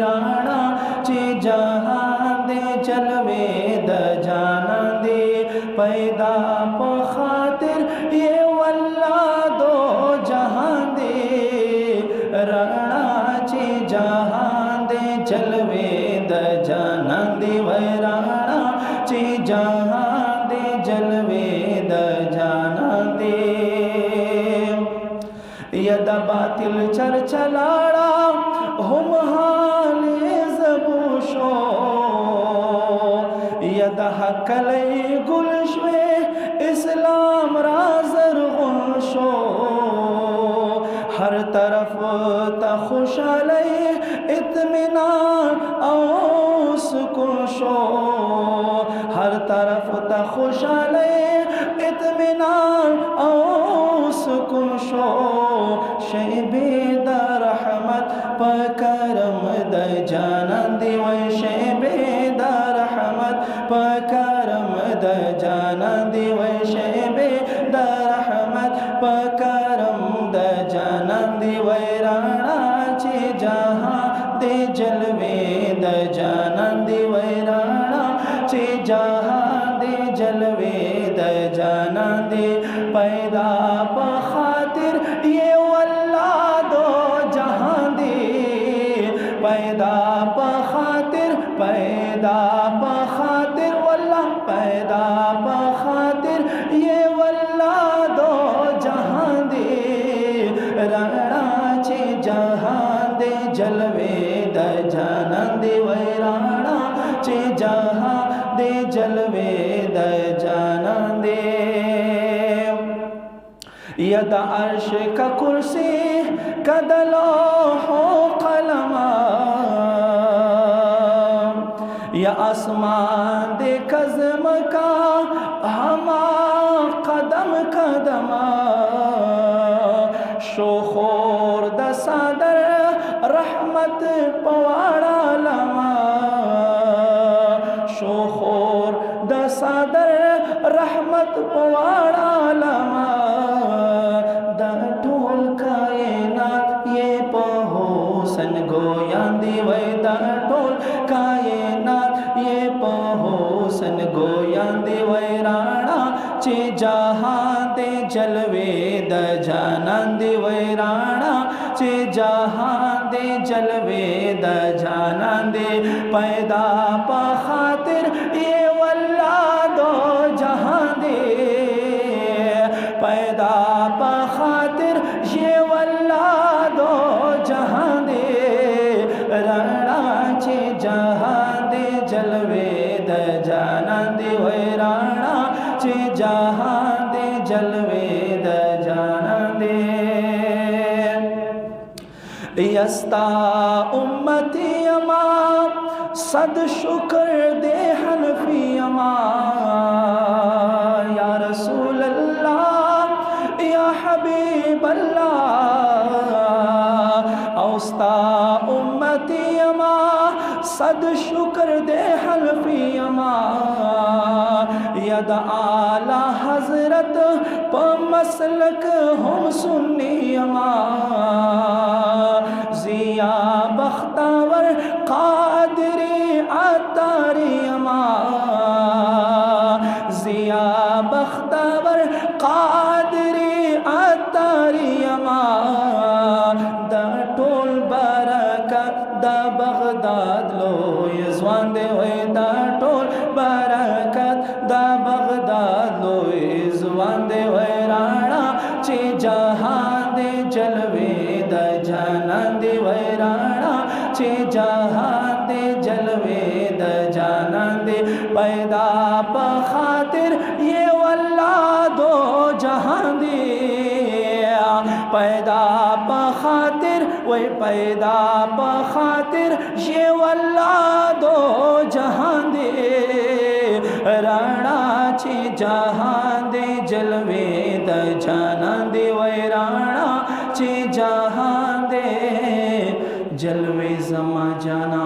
राणा चे जहां दे जलवे द जाना दे पैदा प खातिर ये वल्ला दो जहां दे राणा चे जहां दे जलवे द जाना दे वै राणा चे जहां दे जलवे द जाना दे यदा बातिल चरचलाड़ा हम हाले जबूशो यदा हकले गुलशवे इस्लाम राजर गुलशो हर तरफ तखुशले इत्मीनान और सुकुशो हर तरफ तखुशले इत्मीनान और सुकुशो शेबेदा रहमत पकरम द जानन दे वै शेबेदा रहमत पकरम द जानन दे वै शेबेदा रहमत पकरम द जानन दे वै राणा चे जहां दे जलवे द जानन दे वै राणा चे जहां दे जलवे द जानन दे पैदा प खातिर ये वल्ला दो जहां दे पैदा प खातिर वल्ला पैदा प खातिर ये वल्ला दो जहां दे राणा चे जहां दे जलवे द जानन दे वै राणा चे जहां दे जलवे द जानन दे यदा अर्श का कुर्सी कदलो हो कलमा या आसमान दे कज़म का हमा कदम कदमा शोखोर द सादर रहमत पवाड़ा लमा शोखोर द सादर रहमत पवाड़ा लमा सन गोयां दे वै द टोल कायनात ये पहोसन गोयां दे वै राणा चे जहां दे जलवे द जानन दे वै राणा चे जहां दे जलवे द जानन दे पैदा प खातिर ये वल्ला दो जहां दे पैदा प खातिर ये वल्ला दो जहां राणा चे जहां दे जलवे द जानन दे वै राणा चे जहां दे जलवे द जानन दे यस्ता उम्मती अमा सद शुक्र दे हनफी अमा या रसूल अल्लाह या हबीब अल्लाह औस्ता उम्मती अमा सद शुक्र दे हल्फी अमा यद आला हजरत प मसलक हम सुन्नी अमा जिया बख्तावर कादरी अतारी अमा जिया बख्तावर कादरी अतारी अमा द बगदाद लो यजवान दे वै द टोल बरकत द बगदाद लो यजवान दे वै राणा चे जहां दे जलवे द जानन दे वै राणा चे जहां दे जलवे द जानन दे पैदा प खातिर ये वल्ला दो जहां दे पैदा प खातिर वही पैदा प खातिर ये वल्ला दो जहां दे राणा चे जहां दे जलवे द जानन दे वै राणा चे जहां दे जलवे जमा जाना